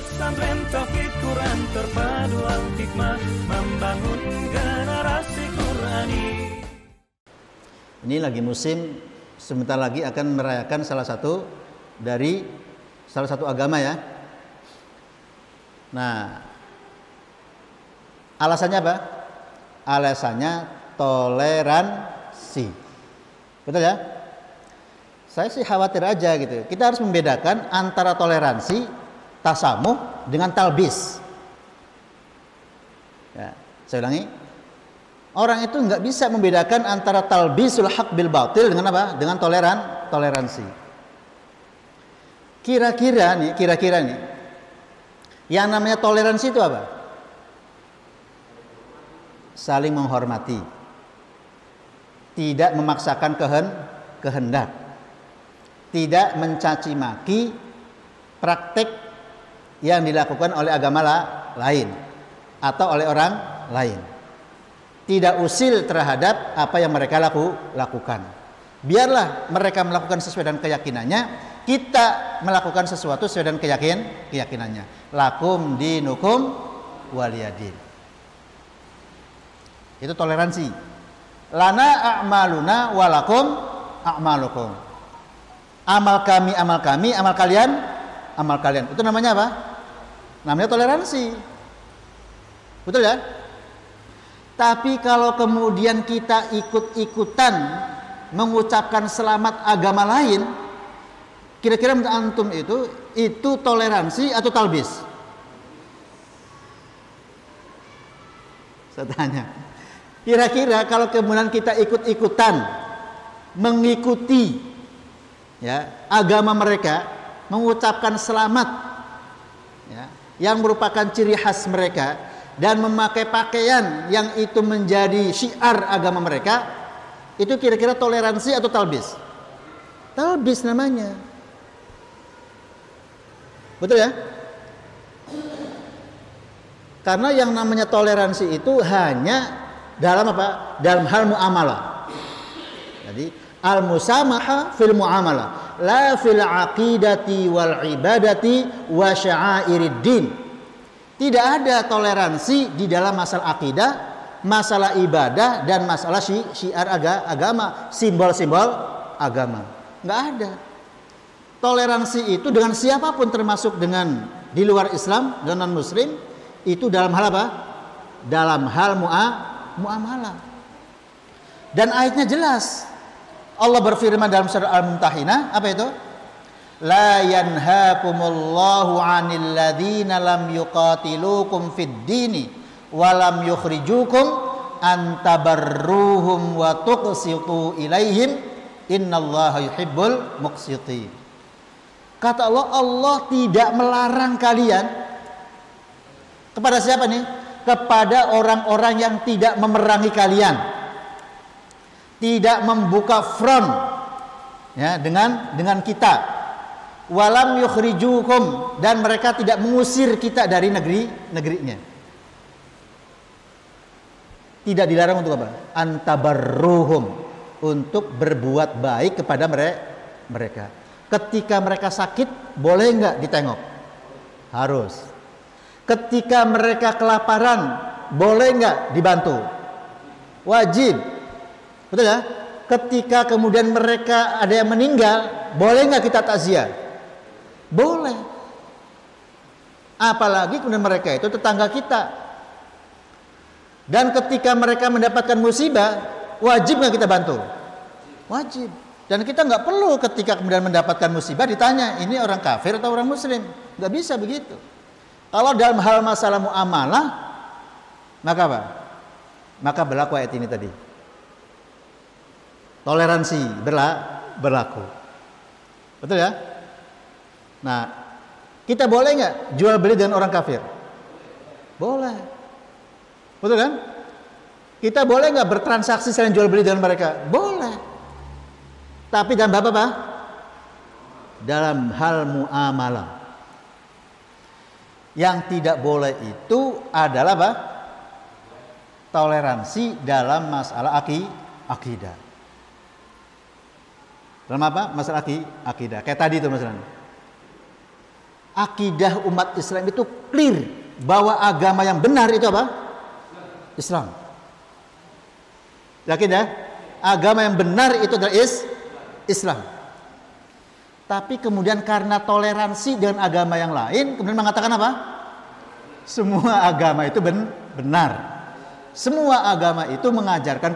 Pesantren Tauhid Quran terpadu al-hikmah, membangun generasi Qurani. Ini lagi musim, sebentar lagi akan merayakan salah satu agama ya. Nah, alasannya apa? Alasannya toleransi. Betul ya? Saya sih khawatir aja gitu. Kita harus membedakan antara toleransi, tasamuh dengan talbis. Ya, saya ulangi. Orang itu nggak bisa membedakan antara talbisul haq bil batil dengan apa? Dengan toleransi. Kira-kira nih, yang namanya toleransi itu apa? Saling menghormati, tidak memaksakan kehendak, tidak mencaci maki praktek yang dilakukan oleh agama lain atau oleh orang lain, tidak usil terhadap apa yang mereka lakukan. Biarlah mereka melakukan sesuai dengan keyakinannya, kita melakukan sesuatu sesuai dengan keyakinannya. Lakum dinukum waliyadin. Itu toleransi. Lana a'maluna walakum a'malukum. Amal kami, amal kalian. Itu namanya apa? Namanya toleransi. Betul ya? Tapi kalau kemudian kita ikut-ikutan mengucapkan selamat agama lain, kira-kira menurut antum itu toleransi atau talbis? Saya tanya. Kira-kira kalau kemudian kita ikut-ikutan mengikuti ya agama mereka, mengucapkan selamat ya, yang merupakan ciri khas mereka, dan memakai pakaian yang itu menjadi syiar agama mereka, itu kira-kira toleransi atau talbis? Talbis namanya. Betul ya? Karena yang namanya toleransi itu hanya dalam apa? Dalam hal muamalah. Jadi al-musamaha fil muamalah, la fil aqidati wal ibadati wa sya'airid din. Tidak ada toleransi di dalam masalah akidah, masalah ibadah, dan masalah syiar agama, simbol-simbol agama. Nggak ada. Toleransi itu dengan siapapun, termasuk dengan di luar Islam, dengan non-muslim, itu dalam hal apa? Dalam hal muamalah. Dan ayatnya jelas. Allah berfirman dalam surah Al-Mumtahinah, apa itu? La yanhaakumullahu 'anil ladzina lam yuqatilukum fid dini wa lam yukhrijukum an tabarruhum wa tuqsitu ilaihim innallaha yuhibbul muqsitin. Kata Allah, Allah tidak melarang kalian. Kepada siapa nih? Kepada orang-orang yang tidak memerangi kalian, tidak membuka front ya dengan kita. Walam yukhrijukum, dan mereka tidak mengusir kita dari negerinya. Tidak dilarang untuk apa? Antabarruhum, untuk berbuat baik kepada mereka. Ketika mereka sakit, boleh nggak ditengok? Harus. Ketika mereka kelaparan, boleh nggak dibantu? Wajib. Betul ya? Ketika kemudian mereka ada yang meninggal, boleh nggak kita takziah? Boleh. Apalagi kemudian mereka itu tetangga kita. Dan ketika mereka mendapatkan musibah, wajib nggak kita bantu? Wajib. Dan kita nggak perlu ketika kemudian mendapatkan musibah ditanya, ini orang kafir atau orang muslim? Nggak bisa begitu. Kalau dalam hal masalah muamalah, maka apa? Maka berlaku ayat ini tadi. Toleransi berlaku. Betul ya? Nah, kita boleh nggak jual beli dengan orang kafir? Boleh. Betul kan? Kita boleh nggak bertransaksi saling jual beli dengan mereka? Boleh. Tapi dalam bab apa? Dalam hal muamalah. Yang tidak boleh itu adalah apa? Toleransi dalam masalah akidah. Dalam apa? Masalah akidah. Kayak tadi itu masalahnya. akidah umat Islam itu clear bahwa agama yang benar itu apa? Islam. Yakin ya? Agama yang benar itu adalah Islam. Tapi kemudian karena toleransi dengan agama yang lain, kemudian mengatakan apa? Semua agama itu benar. Semua agama itu mengajarkan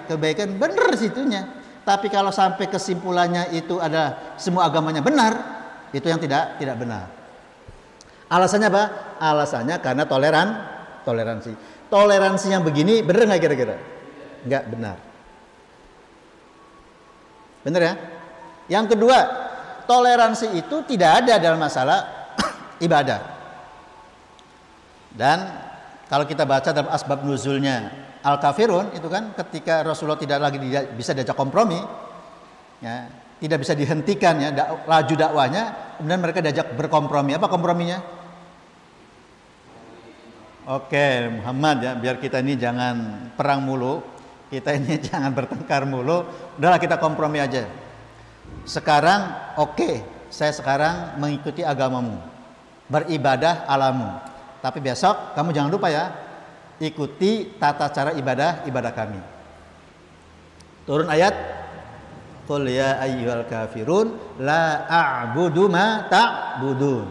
kebaikan, benar situnya. Tapi kalau sampai kesimpulannya itu ada semua agamanya benar, itu yang tidak benar. Alasannya apa? Alasannya karena toleransi. Toleransi yang begini benar nggak kira-kira? Nggak benar. Benar ya? Yang kedua, toleransi itu tidak ada dalam masalah ibadah. Dan kalau kita baca dalam asbab nuzulnya Al-Kafirun itu kan ketika Rasulullah tidak lagi bisa diajak kompromi, ya, tidak bisa dihentikan ya laju dakwanya, kemudian mereka diajak berkompromi. Apa komprominya? Oke, Muhammad ya, biar kita ini jangan perang mulu, kita ini jangan bertengkar mulu, udahlah kita kompromi aja. Sekarang saya sekarang mengikuti agamamu, beribadah alamu. Tapi besok kamu jangan lupa ya, ikuti tata cara ibadah kami. Turun ayat, qul ya ayyuhal kafirun la a'budu ma ta'budun.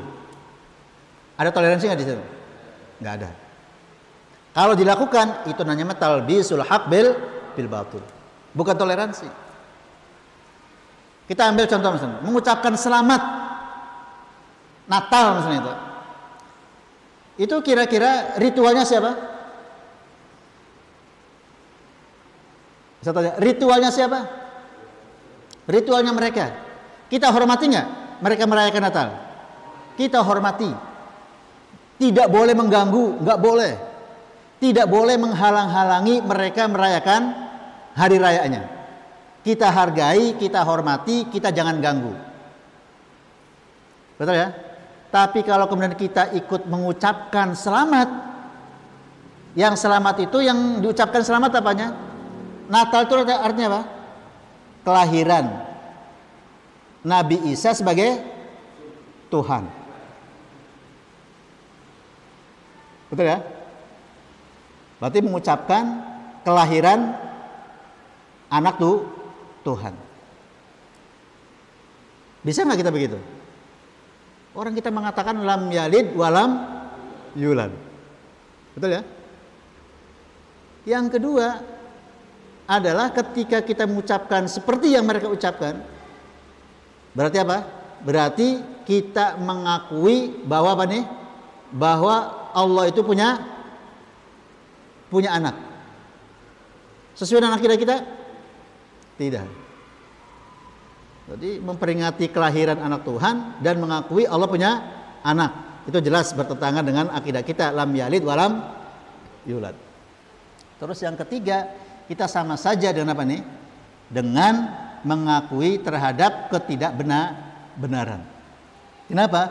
Ada toleransi nggak di situ? Nggak ada. Kalau dilakukan itu namanya talbisul haq bil batil. Bukan toleransi. Kita ambil contoh misalnya, mengucapkan selamat Natal misalnya itu. Itu kira-kira ritualnya siapa? Saya tanya, ritualnya siapa? Ritualnya mereka. Kita hormati nggak mereka merayakan Natal? Kita hormati. Tidak boleh mengganggu, nggak boleh. Tidak boleh menghalang-halangi mereka merayakan hari rayanya. Kita hargai, kita hormati, kita jangan ganggu. Betul ya? Tapi kalau kemudian kita ikut mengucapkan selamat, yang selamat itu yang diucapkan selamat apanya? Natal itu artinya apa? Kelahiran Nabi Isa sebagai Tuhan. Betul ya? Berarti mengucapkan kelahiran anak Tuhan. Bisa nggak kita begitu? Orang kita mengatakan lam yalid walam yulad. Betul ya? Yang kedua adalah ketika kita mengucapkan seperti yang mereka ucapkan, berarti apa? Berarti kita mengakui bahwa apa nih? Bahwa Allah itu punya anak. Sesuai dengan akidah kita? Tidak. Jadi memperingati kelahiran anak Tuhan dan mengakui Allah punya anak. Itu jelas bertentangan dengan akidah kita, lam yalid walam yulad. Terus yang ketiga, kita sama saja dengan apa nih? Dengan mengakui terhadap ketidakbenaran. Kenapa?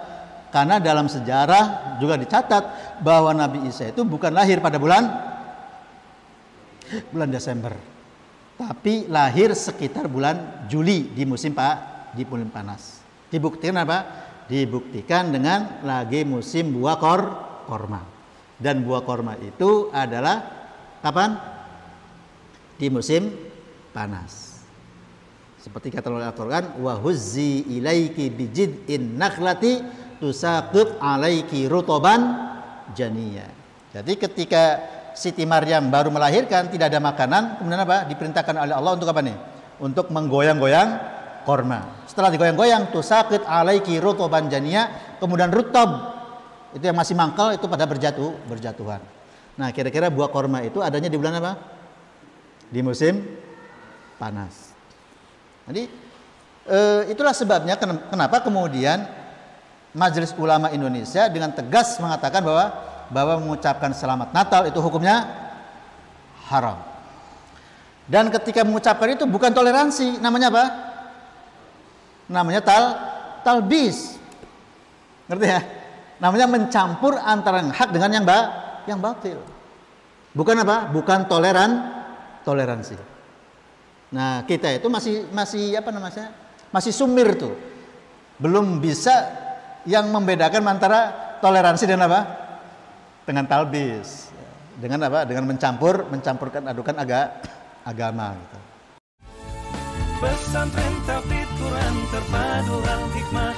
Karena dalam sejarah juga dicatat bahwa Nabi Isa itu bukan lahir pada bulan Desember, tapi lahir sekitar bulan Juli di musim panas. Dibuktikan apa? Dibuktikan dengan lagi musim buah korma. Dan buah korma itu adalah kapan? Di musim panas. Seperti kata oleh Al-Qur'an, wa huzzi ilaiki bijid'in nakhlati tusaqit alaiki rutoban janiyya. Jadi ketika Siti Maryam baru melahirkan, tidak ada makanan, kemudian apa? Diperintahkan oleh Allah untuk apa nih? Untuk menggoyang-goyang korma. Setelah digoyang-goyang, tusaqit alaiki rutoban janiyya, kemudian rutob itu yang masih mangkal itu pada berjatuhan. Nah, kira-kira buah korma itu adanya di bulan apa? Di musim panas. Jadi itulah sebabnya kenapa kemudian Majelis Ulama Indonesia dengan tegas mengatakan bahwa mengucapkan selamat Natal itu hukumnya haram. Dan ketika mengucapkan itu bukan toleransi, namanya apa? Namanya talbis. Ngerti ya? Namanya mencampur antara yang hak dengan yang batil. Bukan apa? Bukan toleransi. Nah, kita itu masih apa namanya? Masih sumir tuh. Belum bisa yang membedakan antara toleransi dan apa? Dengan talbis. Dengan apa? Dengan mencampurkan adukan agama gitu. Pesantren Tauhid Quran terpadu al hikmah